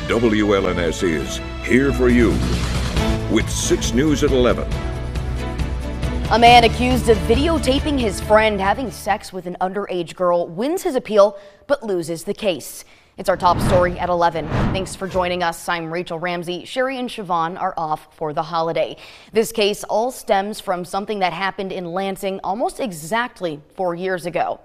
WLNS is here for you with 6 News at 11. A man accused of videotaping his friend having sex with an underage girl wins his appeal but loses the case. It's our top story at 11. Thanks for joining us. I'm Rachel Ramsey. Sherry and Siobhan are off for the holiday. This case all stems from something that happened in Lansing almost exactly 4 years ago.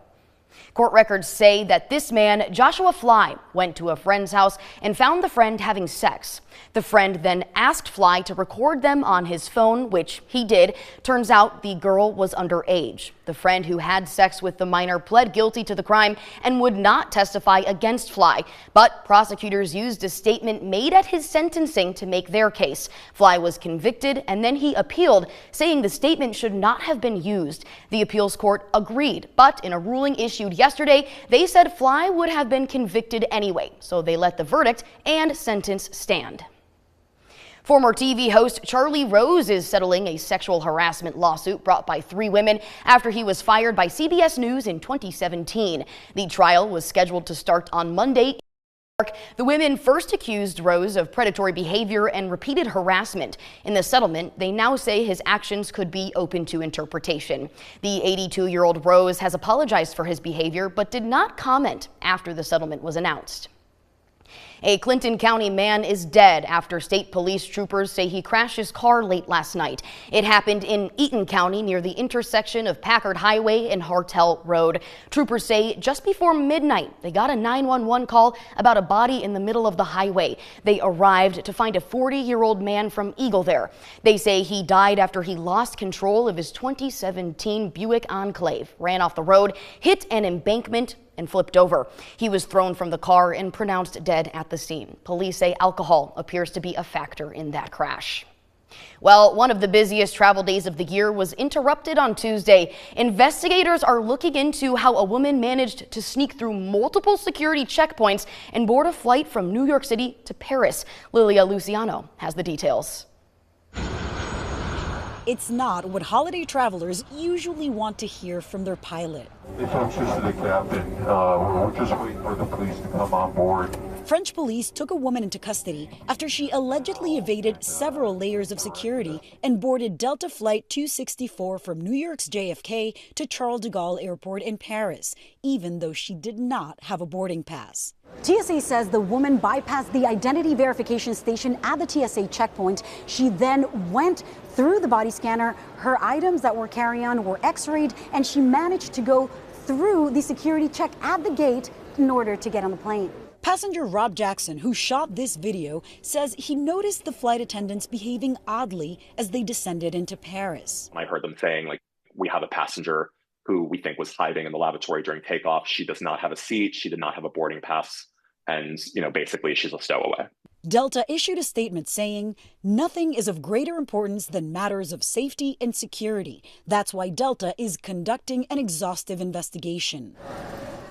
Court records say that this man, Joshua Fly, went to a friend's house and found the friend having sex. The friend then asked Fly to record them on his phone, which he did. Turns out the girl was underage. The friend who had sex with the minor pled guilty to the crime and would not testify against Fly. But prosecutors used a statement made at his sentencing to make their case. Fly was convicted and then he appealed, saying the statement should not have been used. The appeals court agreed, but in a ruling issued yesterday, they said Fly would have been convicted anyway, so they let the verdict and sentence stand. Former TV host Charlie Rose is settling a sexual harassment lawsuit brought by 3 women after he was fired by CBS News in 2017. The trial was scheduled to start on Monday. The women first accused Rose of predatory behavior and repeated harassment. In the settlement, they now say his actions could be open to interpretation. The 82-year-old Rose has apologized for his behavior but did not comment after the settlement was announced. A Clinton County man is dead after state police troopers say he crashed his car late last night. It happened in Eaton County near the intersection of Packard Highway and Hartel Road. Troopers say just before midnight, they got a 911 call about a body in the middle of the highway. They arrived to find a 40-year-old man from Eagle there. They say he died after he lost control of his 2017 Buick Enclave, ran off the road, hit an embankment, and flipped over. He was thrown from the car and pronounced dead at the scene. Police say alcohol appears to be a factor in that crash. Well, one of the busiest travel days of the year was interrupted on Tuesday. Investigators are looking into how a woman managed to sneak through multiple security checkpoints and board a flight from New York City to Paris. Lilia Luciano has the details. It's not what holiday travelers usually want to hear from their pilot. They talked to the captain. We're just waiting for the police to come on board. French police took a woman into custody after she allegedly evaded several layers of security and boarded Delta Flight 264 from New York's JFK to Charles de Gaulle Airport in Paris, even though she did not have a boarding pass. TSA says the woman bypassed the identity verification station at the TSA checkpoint. She then went through the body scanner. Her items that were carry-on were x-rayed, and she managed to go through the security check at the gate in order to get on the plane. Passenger Rob Jackson, who shot this video, says he noticed the flight attendants behaving oddly as they descended into Paris. I heard them saying, like, we have a passenger who we think was hiding in the lavatory during takeoff. She does not have a seat. She did not have a boarding pass. And, basically she's a stowaway. Delta issued a statement saying, "Nothing is of greater importance than matters of safety and security. That's why Delta is conducting an exhaustive investigation."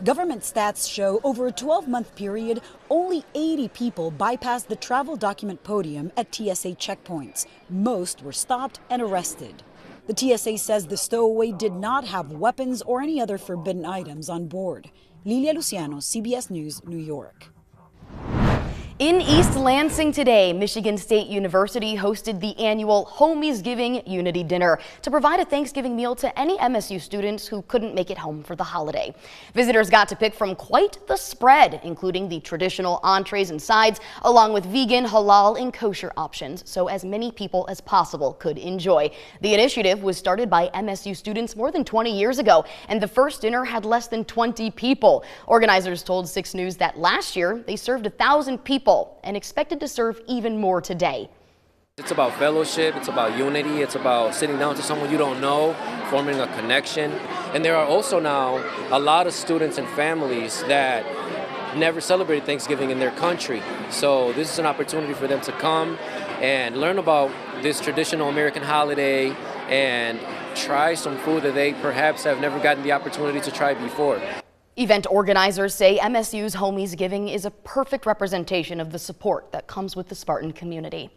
Government stats show over a 12-month period, only 80 people bypassed the travel document podium at TSA checkpoints. Most were stopped and arrested. The TSA says the stowaway did not have weapons or any other forbidden items on board. Lilia Luciano, CBS News, New York. In East Lansing today, Michigan State University hosted the annual Homiesgiving Unity Dinner to provide a Thanksgiving meal to any MSU students who couldn't make it home for the holiday. Visitors got to pick from quite the spread, including the traditional entrees and sides, along with vegan, halal, and kosher options, so as many people as possible could enjoy. The initiative was started by MSU students more than 20 years ago, and the first dinner had less than 20 people. Organizers told 6 News that last year they served 1,000 people and expected to serve even more today. It's about fellowship, it's about unity, it's about sitting down to someone you don't know, forming a connection. And there are also now a lot of students and families that never celebrated Thanksgiving in their country. So this is an opportunity for them to come and learn about this traditional American holiday and try some food that they perhaps have never gotten the opportunity to try before. Event organizers say MSU's Homiesgiving is a perfect representation of the support that comes with the Spartan community.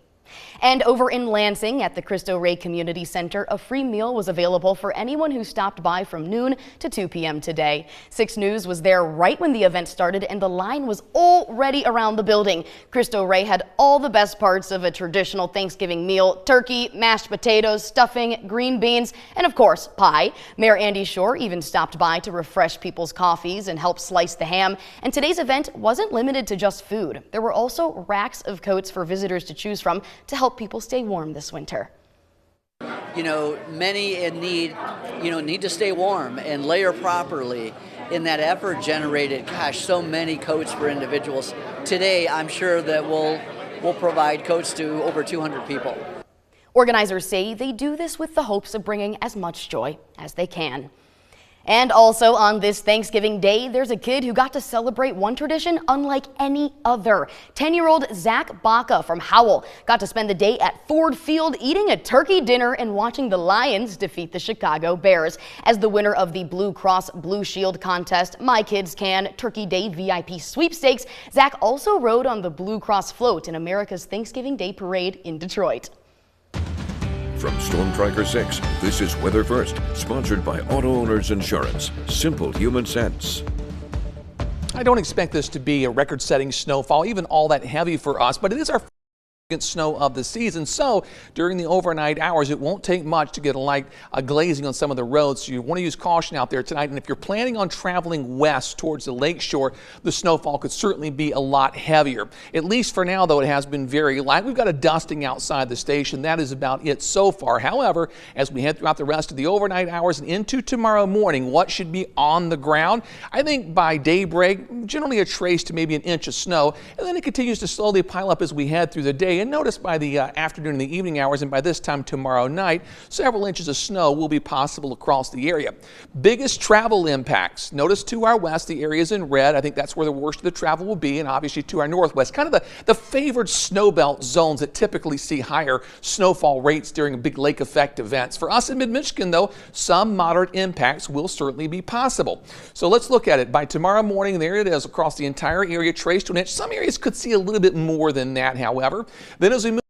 And over in Lansing at the Cristo Rey Community Center, a free meal was available for anyone who stopped by from noon to 2 p.m. today. 6 News was there right when the event started and the line was already around the building. Cristo Rey had all the best parts of a traditional Thanksgiving meal: turkey, mashed potatoes, stuffing, green beans, and of course, pie. Mayor Andy Shore even stopped by to refresh people's coffees and help slice the ham. And today's event wasn't limited to just food. There were also racks of coats for visitors to choose from to help people stay warm this winter. You know, many in need, need to stay warm and layer properly. In that effort generated, so many coats for individuals. Today, I'm sure that we'll provide coats to over 200 people. Organizers say they do this with the hopes of bringing as much joy as they can. And also on this Thanksgiving Day, there's a kid who got to celebrate one tradition unlike any other. 10-year-old Zach Baca from Howell got to spend the day at Ford Field eating a turkey dinner and watching the Lions defeat the Chicago Bears. As the winner of the Blue Cross Blue Shield contest, My Kids Can Turkey Day VIP sweepstakes, Zach also rode on the Blue Cross float in America's Thanksgiving Day parade in Detroit. From Storm Tracker 6, this is Weather First, sponsored by Auto Owners Insurance. Simple human sense. I don't expect this to be a record-setting snowfall, even all that heavy for us, but it is our snow of the season. So during the overnight hours, it won't take much to get a glazing on some of the roads. So you want to use caution out there tonight. And if you're planning on traveling west towards the lake shore, the snowfall could certainly be a lot heavier. At least for now, though, it has been very light. We've got a dusting outside the station. That is about it so far. However, as we head throughout the rest of the overnight hours and into tomorrow morning, what should be on the ground? I think by daybreak, generally a trace to maybe an inch of snow, and then it continues to slowly pile up as we head through the day. And notice by the afternoon and the evening hours, and by this time tomorrow night, several inches of snow will be possible across the area. Biggest travel impacts. Notice to our west, the areas in red. I think that's where the worst of the travel will be, and obviously to our northwest, kind of the favored snow belt zones that typically see higher snowfall rates during big lake effect events. For us in mid-Michigan, though, some moderate impacts will certainly be possible. So let's look at it. By tomorrow morning, there it is across the entire area, trace to an inch. Some areas could see a little bit more than that, however. Then as we move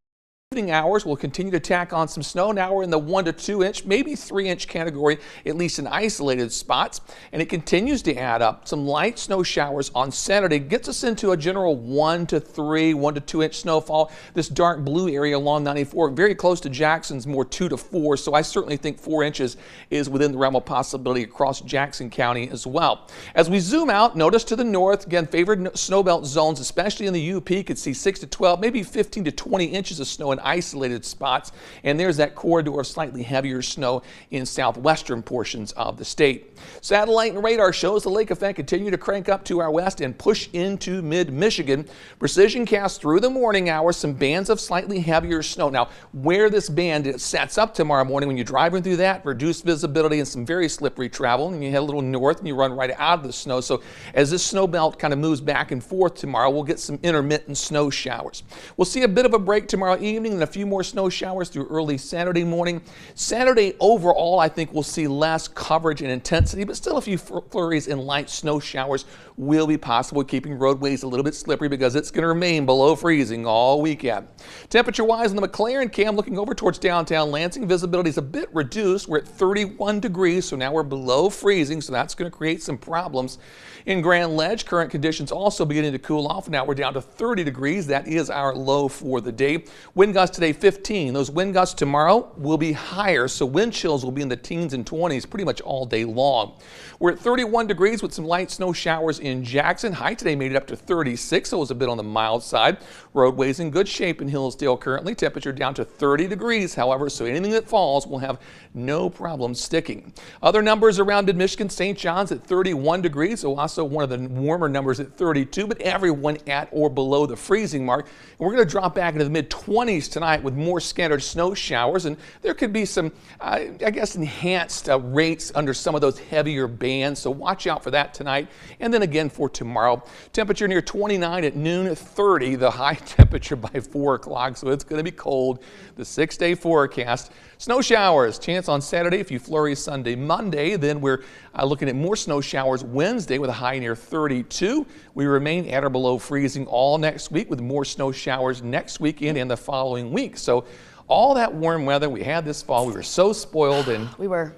evening hours, we'll continue to tack on some snow. Now we're in the 1 to 2 inch, maybe 3 inch category, at least in isolated spots. And it continues to add up. Some light snow showers on Saturday gets us into a general 1 to 3, 1 to 2 inch snowfall. This dark blue area along 94, very close to Jackson's, more 2 to 4. So I certainly think 4 inches is within the realm of possibility across Jackson County as well. As we zoom out, notice to the north, again, favored snow belt zones, especially in the UP, could see 6 to 12, maybe 15 to 20 inches of snow in isolated spots. And there's that corridor of slightly heavier snow in southwestern portions of the state. Satellite and radar shows the lake effect continue to crank up to our west and push into mid-Michigan. Precision cast through the morning hours, some bands of slightly heavier snow. Now, where this band sets up tomorrow morning, when you're driving through that, reduced visibility and some very slippery travel, and you head a little north and you run right out of the snow. So as this snow belt kind of moves back and forth tomorrow, we'll get some intermittent snow showers. We'll see a bit of a break tomorrow evening and a few more snow showers through early Saturday morning. Saturday overall, I think we'll see less coverage and intensity, but still a few flurries and light snow showers will be possible, keeping roadways a little bit slippery because it's going to remain below freezing all weekend. Temperature-wise on the McLaren cam, looking over towards downtown Lansing, visibility is a bit reduced. We're at 31 degrees, so now we're below freezing, so that's going to create some problems. In Grand Ledge, current conditions also beginning to cool off. Now we're down to 30 degrees. That is our low for the day. Wind gusts today 15. Those wind gusts tomorrow will be higher, so wind chills will be in the teens and 20s pretty much all day long. We're at 31 degrees with some light snow showers in Jackson. High today made it up to 36, so it was a bit on the mild side. Roadways in good shape in Hillsdale currently. Temperature down to 30 degrees, however, so anything that falls will have no problem sticking. Other numbers around mid-Michigan, St. John's at 31 degrees, so also one of the warmer numbers at 32, but everyone at or below the freezing mark. And we're going to drop back into the mid-20s tonight with more scattered snow showers, and there could be some, I guess, enhanced rates under some of those heavier bands, so watch out for that tonight. And then again for tomorrow, temperature near 29 at noon, 30 the high temperature by 4 o'clock, so it's going to be cold. The 6-day forecast. Snow showers, chance on Saturday, a few flurries Sunday, Monday. Then we're looking at more snow showers Wednesday with a high near 32. We remain at or below freezing all next week with more snow showers next weekend and the following week. weeks. So all that warm weather we had this fall, we were so spoiled, and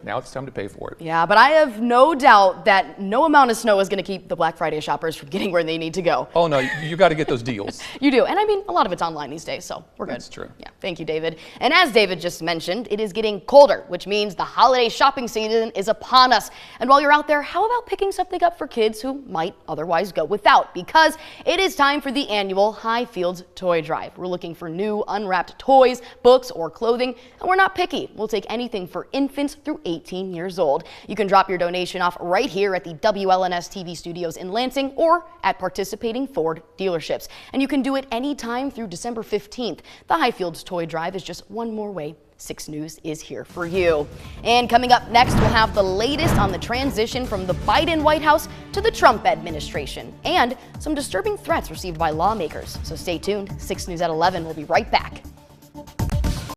now it's time to pay for it. Yeah, but I have no doubt that no amount of snow is going to keep the Black Friday shoppers from getting where they need to go. Oh no, you got to get those deals. You do, and I mean, a lot of it's online these days, so we're good. That's true. Yeah, thank you, David. And as David just mentioned, it is getting colder, which means the holiday shopping season is upon us. And while you're out there, how about picking something up for kids who might otherwise go without? Because it is time for the annual Highfields Toy Drive. We're looking for new unwrapped toys, books, or clothing, and we're not picky. We'll take anything for infants through 18 years old. You can drop your donation off right here at the WLNS TV studios in Lansing or at participating Ford dealerships. And you can do it anytime through December 15th. The Highfields Toy Drive is just one more way 6 News is here for you. And coming up next, we'll have the latest on the transition from the Biden White House to the Trump administration and some disturbing threats received by lawmakers. So stay tuned. 6 News at 11. We'll be right back.